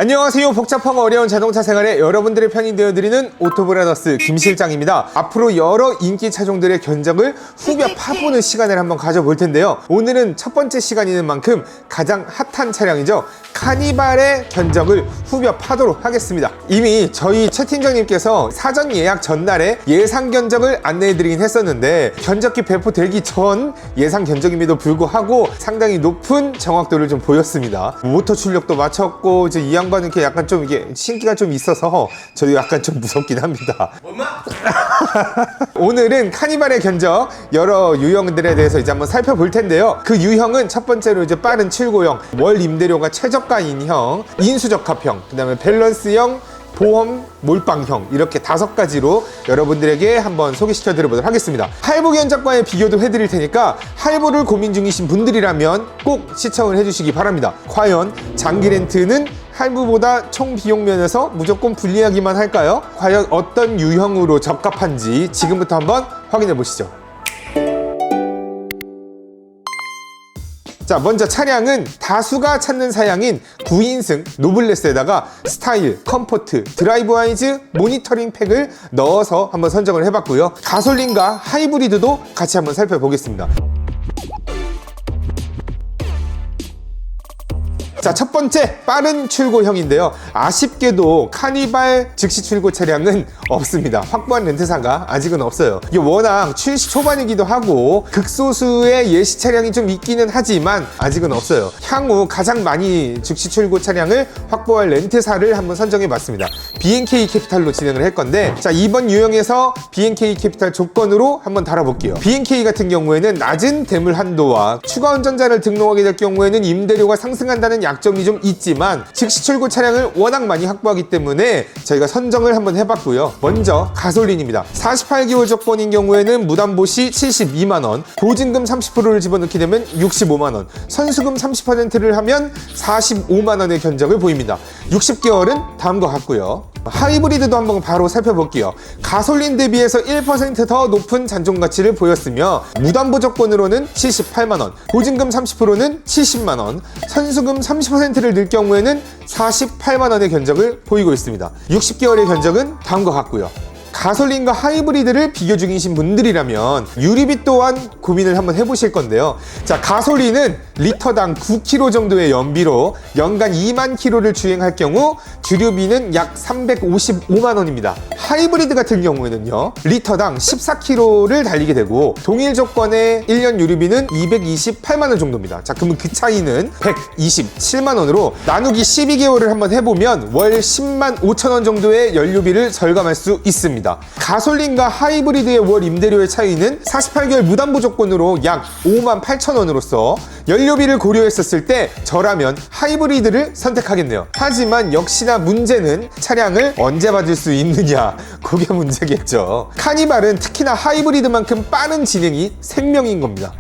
안녕하세요. 복잡하고 어려운 자동차 생활에 여러분들의 편이 되어드리는 오토브라더스 김 실장입니다. 앞으로 여러 인기 차종들의 견적을 후벼 파보는 시간을 한번 가져볼 텐데요. 오늘은 첫 번째 시간이는 만큼 가장 핫한 차량이죠. 카니발의 견적을 후벼 파도록 하겠습니다. 이미 저희 최 팀장님께서 사전 예약 전날에 예상 견적을 안내해드리긴 했었는데 견적이 배포되기 전 예상 견적임에도 불구하고 상당히 높은 정확도를 좀 보였습니다. 모터 출력도 맞췄고 이제 이 양반은 이렇게 약간 좀 이게 신기가 좀 있어서 저도 약간 좀 무섭긴 합니다. 오늘은 카니발의 견적 여러 유형들에 대해서 이제 한번 살펴볼 텐데요. 그 유형은 첫 번째로 이제 빠른 7고형, 월 임대료가 최저가인 형, 인수적합형, 그 다음에 밸런스형, 보험 몰빵형, 이렇게 5가지로 여러분들에게 한번 소개시켜 드려보도록 하겠습니다. 할부 견적과의 비교도 해드릴 테니까 할부를 고민 중이신 분들이라면 꼭 시청을 해주시기 바랍니다. 과연 장기 렌트는 할부보다 총 비용 면에서 무조건 불리하기만 할까요? 과연 어떤 유형으로 적합한지 지금부터 한번 확인해 보시죠. 자, 먼저 차량은 다수가 찾는 사양인 9인승 노블레스에다가 스타일, 컴포트, 드라이브 와이즈, 모니터링 팩을 넣어서 한번 선정을 해봤고요. 가솔린과 하이브리드도 같이 한번 살펴보겠습니다. 자, 첫 번째 빠른 출고형인데요. 아쉽게도 카니발 즉시 출고 차량은 없습니다. 확보한 렌트사가 아직은 없어요. 이게 워낙 출시 초반이기도 하고 극소수의 예시 차량이 좀 있기는 하지만 아직은 없어요. 향후 가장 많이 즉시 출고 차량을 확보할 렌트사를 한번 선정해 봤습니다. B&K 캐피탈로 진행을 할 건데, 자, 이번 유형에서 B&K 캐피탈 조건으로 한번 달아볼게요. B&K 같은 경우에는 낮은 대물 한도와 추가 운전자를 등록하게 될 경우에는 임대료가 상승한다는 약점이 좀 있지만 즉시 출고 차량을 워낙 많이 확보하기 때문에 저희가 선정을 한번 해봤고요. 먼저 가솔린입니다. 48개월 조건인 경우에는 무담보 시 72만원, 보증금 30%를 집어넣게 되면 65만원, 선수금 30%를 하면 45만원의 견적을 보입니다. 60개월은 다음과 같고요. 하이브리드도 한번 바로 살펴볼게요. 가솔린 대비해서 1% 더 높은 잔존 가치를 보였으며 무담보 조건으로는 78만원, 보증금 30%는 70만원, 선수금 30%를 넣을 경우에는 48만원의 견적을 보이고 있습니다. 60개월의 견적은 다음과 같고요. 가솔린과 하이브리드를 비교 중이신 분들이라면 유리비 또한 고민을 한번 해보실 건데요. 자, 가솔린은 리터당 9km 정도의 연비로 연간 2만 km를 주행할 경우 주류비는 약 355만원입니다. 하이브리드 같은 경우에는요, 리터당 14km를 달리게 되고 동일 조건의 1년 유류비는 228만원 정도입니다. 자, 그러면 그 차이는 127만원으로 나누기 12개월을 한번 해보면 월 10만 5천원 정도의 연료비를 절감할 수 있습니다. 가솔린과 하이브리드의 월 임대료의 차이는 48개월 무담보 조건으로 약 5만 8천원으로서 연료비를 고려했었을 때 저라면 하이브리드를 선택하겠네요. 하지만 역시나 문제는 차량을 언제 받을 수 있느냐, 그게 문제겠죠. 카니발은 특히나 하이브리드만큼 빠른 진행이 생명인 겁니다.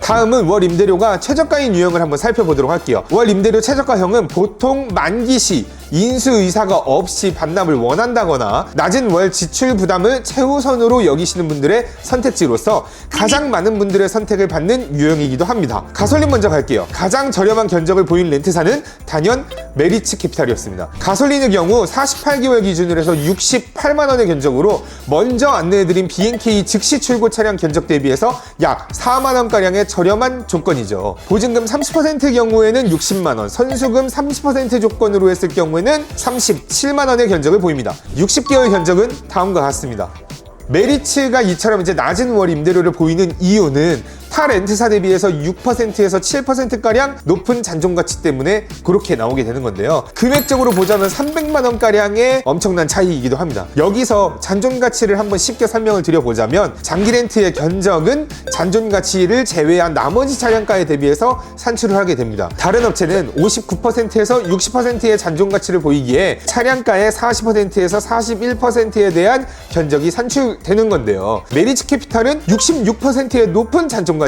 다음은 월 임대료가 최저가인 유형을 한번 살펴보도록 할게요. 월 임대료 최저가형은 보통 만기 시 인수 의사가 없이 반납을 원한다거나 낮은 월 지출 부담을 최우선으로 여기시는 분들의 선택지로서 가장 많은 분들의 선택을 받는 유형이기도 합니다. 가솔린 먼저 갈게요. 가장 저렴한 견적을 보인 렌트사는 단연 메리츠 캐피탈이었습니다. 가솔린의 경우 48개월 기준으로 해서 68만원의 견적으로 먼저 안내해드린 B&K 즉시 출고 차량 견적 대비해서 약 4만원가량의 저렴한 조건이죠. 보증금 30%의 경우에는 60만원, 선수금 30% 조건으로 했을 경우에는 37만원의 견적을 보입니다. 60개월 견적은 다음과 같습니다. 메리츠가 이처럼 이제 낮은 월 임대료를 보이는 이유는 타 렌트사 대비해서 6%에서 7%가량 높은 잔존가치 때문에 그렇게 나오게 되는 건데요. 금액적으로 보자면 300만원가량의 엄청난 차이이기도 합니다. 여기서 잔존가치를 한번 쉽게 설명을 드려보자면 장기 렌트의 견적은 잔존가치를 제외한 나머지 차량가에 대비해서 산출을 하게 됩니다. 다른 업체는 59%에서 60%의 잔존가치를 보이기에 차량가의 40%에서 41%에 대한 견적이 산출되는 건데요. 메리츠 캐피탈은 66%의 높은 잔존가치로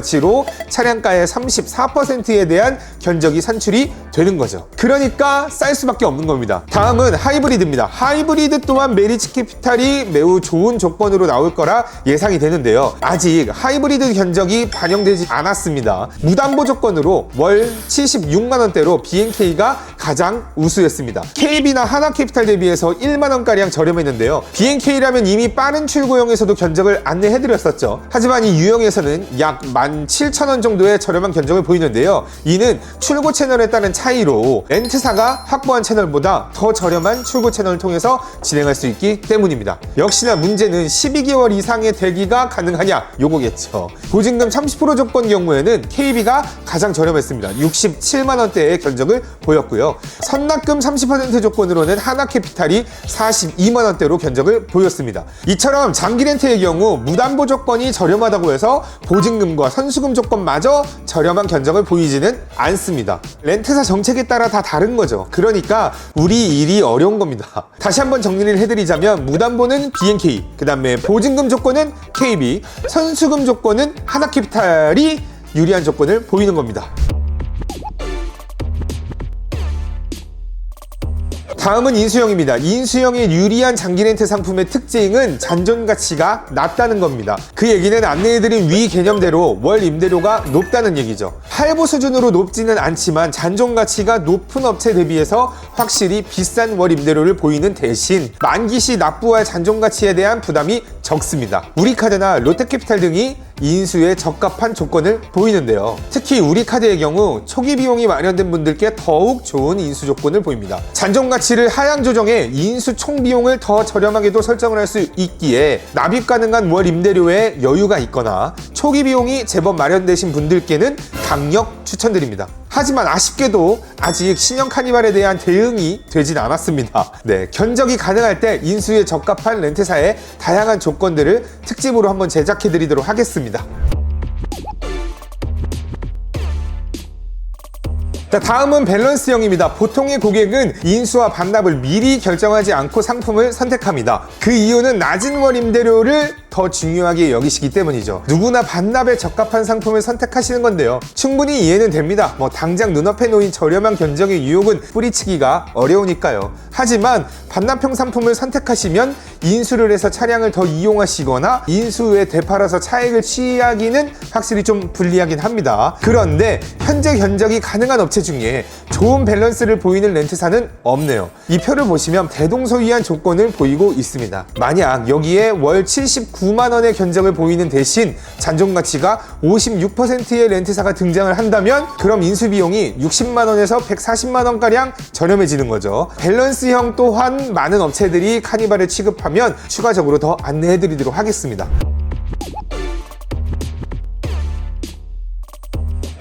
차량가의 34%에 대한 견적이 산출이 되는 거죠. 그러니까 쌀 수밖에 없는 겁니다. 다음은 하이브리드입니다. 하이브리드 또한 메리츠 캐피탈이 매우 좋은 조건으로 나올 거라 예상이 되는데요. 아직 하이브리드 견적이 반영되지 않았습니다. 무담보 조건으로 월 76만 원대로 BNK가 가장 우수했습니다. KB나 하나캐피탈 대비해서 1만 원가량 저렴했는데요. BNK라면 이미 빠른 출고형에서도 견적을 안내해드렸었죠. 하지만 이 유형에서는 약 17,000원 정도의 저렴한 견적을 보이는데요. 이는 출고 채널에 따른 차이로 렌트사가 확보한 채널보다 더 저렴한 출고 채널을 통해서 진행할 수 있기 때문입니다. 역시나 문제는 12개월 이상의 대기가 가능하냐 요거겠죠. 보증금 30% 조건 경우에는 KB가 가장 저렴했습니다. 67만 원대의 견적을 보였고요. 선납금 30% 조건으로는 하나캐피탈이 42만 원대로 견적을 보였습니다. 이처럼 장기 렌트의 경우 무담보 조건이 저렴하다고 해서 보증금과 선수금 조건마저 저렴한 견적을 보이지는 않습니다. 렌트사 정책에 따라 다 다른 거죠. 그러니까 우리 일이 어려운 겁니다. 다시 한번 정리를 해드리자면 무담보는 BNK, 그 다음에 보증금 조건은 KB, 선수금 조건은 하나캐피탈이 유리한 조건을 보이는 겁니다. 다음은 인수형입니다. 인수형의 유리한 장기 렌트 상품의 특징은 잔존 가치가 낮다는 겁니다. 그 얘기는 안내해드린 위 개념대로 월 임대료가 높다는 얘기죠. 할부 수준으로 높지는 않지만 잔존 가치가 높은 업체 대비해서 확실히 비싼 월 임대료를 보이는 대신 만기 시 납부할 잔존 가치에 대한 부담이 적습니다. 우리카드나 롯데캐피탈 등이 인수에 적합한 조건을 보이는데요. 특히 우리카드의 경우 초기 비용이 마련된 분들께 더욱 좋은 인수 조건을 보입니다. 잔존 가치를 하향 조정해 인수 총 비용을 더 저렴하게도 설정을 할 수 있기에 납입 가능한 월 임대료에 여유가 있거나 초기 비용이 제법 마련되신 분들께는 강력 추천드립니다. 하지만 아쉽게도 아직 신형 카니발에 대한 대응이 되진 않았습니다. 네, 견적이 가능할 때 인수에 적합한 렌트사의 다양한 조건들을 특집으로 한번 제작해 드리도록 하겠습니다. 자, 다음은 밸런스형입니다. 보통의 고객은 인수와 반납을 미리 결정하지 않고 상품을 선택합니다. 그 이유는 낮은 월 임대료를 더 중요하게 여기시기 때문이죠. 누구나 반납에 적합한 상품을 선택하시는 건데요. 충분히 이해는 됩니다. 당장 눈앞에 놓인 저렴한 견적의 유혹은 뿌리치기가 어려우니까요. 하지만 반납형 상품을 선택하시면 인수를 해서 차량을 더 이용하시거나 인수 후에 되팔아서 차익을 취하기는 확실히 좀 불리하긴 합니다. 그런데 현재 견적이 가능한 업체 중에 좋은 밸런스를 보이는 렌트사는 없네요. 이 표를 보시면 대동소이한 조건을 보이고 있습니다. 만약 여기에 월 79만 원의 견적을 보이는 대신 잔존 가치가 56%의 렌트사가 등장을 한다면 그럼 인수 비용이 60만 원에서 140만 원가량 저렴해지는 거죠. 밸런스형 또한 많은 업체들이 카니발을 취급하면 추가적으로 더 안내해 드리도록 하겠습니다.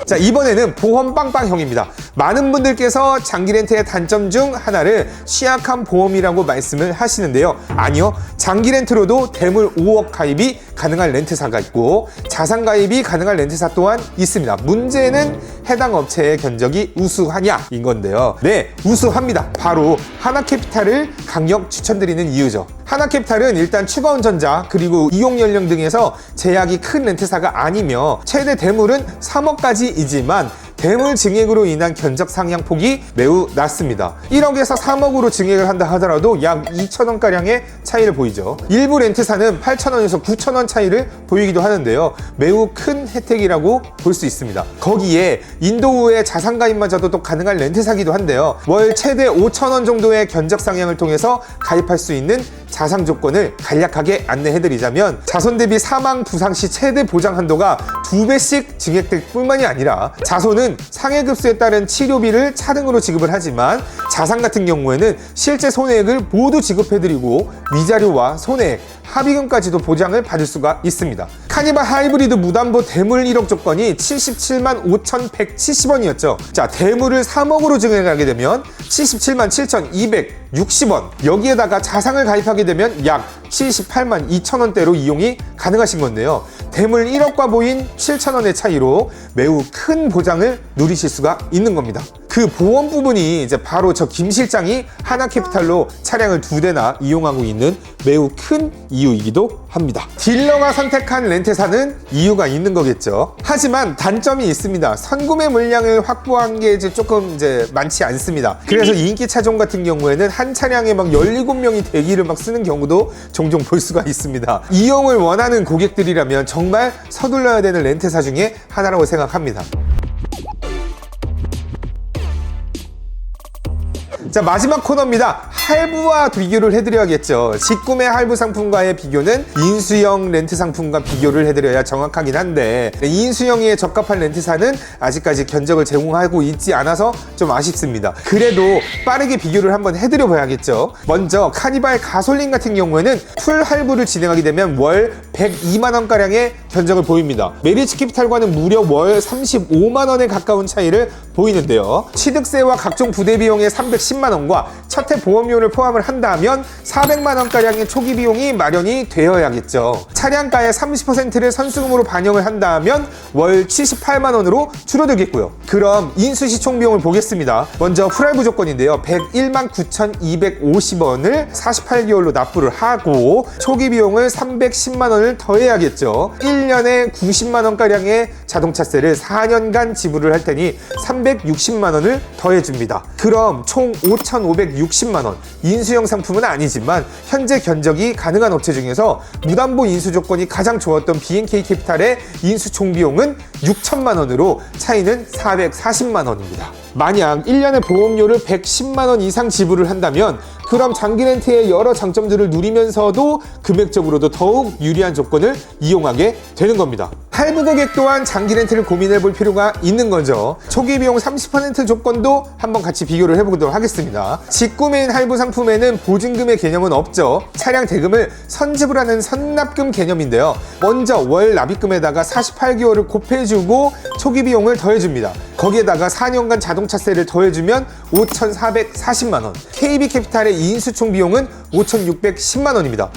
자, 이번에는 보험 빵빵형입니다. 많은 분들께서 장기 렌트의 단점 중 하나를 취약한 보험이라고 말씀을 하시는데요. 아니요, 장기 렌트로도 대물 5억 가입이 가능한 렌트사가 있고 자산 가입이 가능한 렌트사 또한 있습니다. 문제는 해당 업체의 견적이 우수하냐인 건데요. 네, 우수합니다. 바로 하나캐피탈을 강력 추천드리는 이유죠. 하나캐피탈은 일단 추가 운전자 그리고 이용 연령 등에서 제약이 큰 렌트사가 아니며 최대 대물은 3억까지이지만 대물 증액으로 인한 견적 상향폭이 매우 낮습니다. 1억에서 3억으로 증액을 한다 하더라도 약 2,000원가량의 차이를 보이죠. 일부 렌트사는 8,000원에서 9,000원 차이를 보이기도 하는데요. 매우 큰 혜택이라고 볼 수 있습니다. 거기에 인도 후에 자산가입마저도 또 가능한 렌트사기도 한데요. 월 최대 5,000원 정도의 견적 상향을 통해서 가입할 수 있는 자상 조건을 간략하게 안내해드리자면 자손 대비 사망 부상 시 최대 보장 한도가 2배씩 증액될 뿐만이 아니라 자손은 상해급수에 따른 치료비를 차등으로 지급을 하지만 자산 같은 경우에는 실제 손해액을 모두 지급해드리고 위자료와 손해액, 합의금까지도 보장을 받을 수가 있습니다. 카니발 하이브리드 무담보 대물 1억 조건이 77만 5,170원이었죠. 자, 대물을 3억으로 증액하게 되면 77만 7,200 360원. 여기에다가 자상을 가입하게 되면 약 78만 2천 원대로 이용이 가능하신 건데요. 대물 1억과 보인 7천 원의 차이로 매우 큰 보장을 누리실 수가 있는 겁니다. 그 보험 부분이 이제 바로 저 김 실장이 하나캐피탈로 차량을 2대나 이용하고 있는 매우 큰 이유이기도 합니다. 딜러가 선택한 렌트사는 이유가 있는 거겠죠. 하지만 단점이 있습니다. 선구매 물량을 확보한 게 이제 조금 많지 않습니다. 그래서 인기 차종 같은 경우에는 한 차량에 막 17명이 대기를 막 쓰는 경우도 종종 볼 수가 있습니다. 이용을 원하는 고객들이라면 정말 서둘러야 되는 렌트사 중에 하나라고 생각합니다. 자, 마지막 코너입니다. 할부와 비교를 해드려야겠죠. 직구매 할부 상품과의 비교는 인수형 렌트 상품과 비교를 해드려야 정확하긴 한데, 인수형에 적합한 렌트사는 아직까지 견적을 제공하고 있지 않아서 좀 아쉽습니다. 그래도 빠르게 비교를 한번 해드려 봐야겠죠. 먼저 카니발 가솔린 같은 경우에는 풀 할부를 진행하게 되면 월 102만원가량의 견적을 보입니다. 메리츠 캐피탈과는 무려 월 35만원에 가까운 차이를 보이는데요. 취득세와 각종 부대 비용의 310만원과 첫 해 보험료를 포함을 한다면 400만원가량의 초기 비용이 마련이 되어야겠죠. 차량가의 30%를 선수금으로 반영을 한다면 월 78만원으로 줄어들겠고요. 그럼 인수시 총 비용을 보겠습니다. 먼저 풀할부 조건인데요. 101만 9,250원을 48개월로 납부를 하고 초기 비용을 310만원을 더해야겠죠. 1년에 90만원가량의 자동차세를 4년간 지불을 할 테니 360만원을 더해줍니다. 그럼 총 5,560만원. 인수형 상품은 아니지만 현재 견적이 가능한 업체 중에서 무담보 인수 조건이 가장 좋았던 B&K 캐피탈의 인수 총 비용은 6천만원으로 차이는 440만원입니다. 만약 1년에 보험료를 110만원 이상 지불을 한다면 그럼 장기 렌트의 여러 장점들을 누리면서도 금액적으로도 더욱 유리한 조건을 이용하게 되는 겁니다. 할부 고객 또한 장기 렌트를 고민해 볼 필요가 있는 거죠. 초기 비용 30% 조건도 한번 같이 비교를 해보도록 하겠습니다. 직구매인 할부 상품에는 보증금의 개념은 없죠. 차량 대금을 선지불 하는 선납금 개념인데요. 먼저 월 납입금에다가 48개월을 곱해주고 초기 비용을 더해줍니다. 거기에다가 4년간 자동차세를 더해주면 5,440만원. KB캐피탈의 인수총 비용은 5,610만원입니다.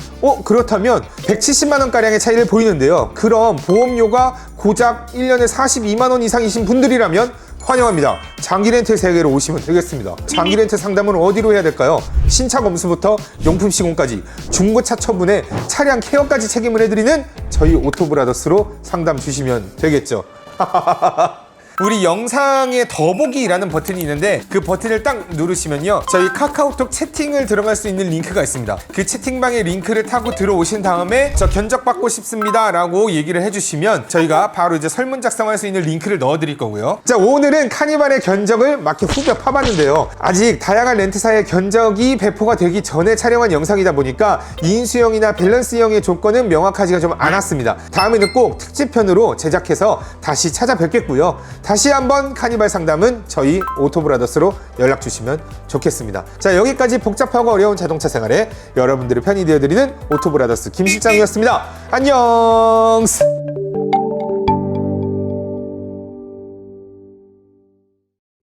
그렇다면 170만원가량의 차이를 보이는데요. 그럼 보험료가 고작 1년에 42만원 이상이신 분들이라면 환영합니다. 장기렌트 세계로 오시면 되겠습니다. 장기렌트 상담은 어디로 해야 될까요? 신차 검수부터 용품 시공까지 중고차 처분에 차량 케어까지 책임을 해드리는 저희 오토브라더스로 상담 주시면 되겠죠. 우리 영상에 더보기라는 버튼이 있는데 그 버튼을 딱 누르시면요, 저희 카카오톡 채팅을 들어갈 수 있는 링크가 있습니다. 그 채팅방에 링크를 타고 들어오신 다음에 저 견적 받고 싶습니다 라고 얘기를 해주시면 저희가 바로 이제 설문 작성할 수 있는 링크를 넣어 드릴 거고요. 자, 오늘은 카니발의 견적을 막 이렇게 후벼 파봤는데요. 아직 다양한 렌트사의 견적이 배포가 되기 전에 촬영한 영상이다 보니까 인수형이나 밸런스형의 조건은 명확하지가 좀 않았습니다. 다음에는 꼭 특집편으로 제작해서 다시 찾아뵙겠고요. 다시 한번 카니발 상담은 저희 오토브라더스로 연락 주시면 좋겠습니다. 자, 여기까지 복잡하고 어려운 자동차 생활에 여러분들의 편이 되어드리는 오토브라더스 김 실장이었습니다. 안녕.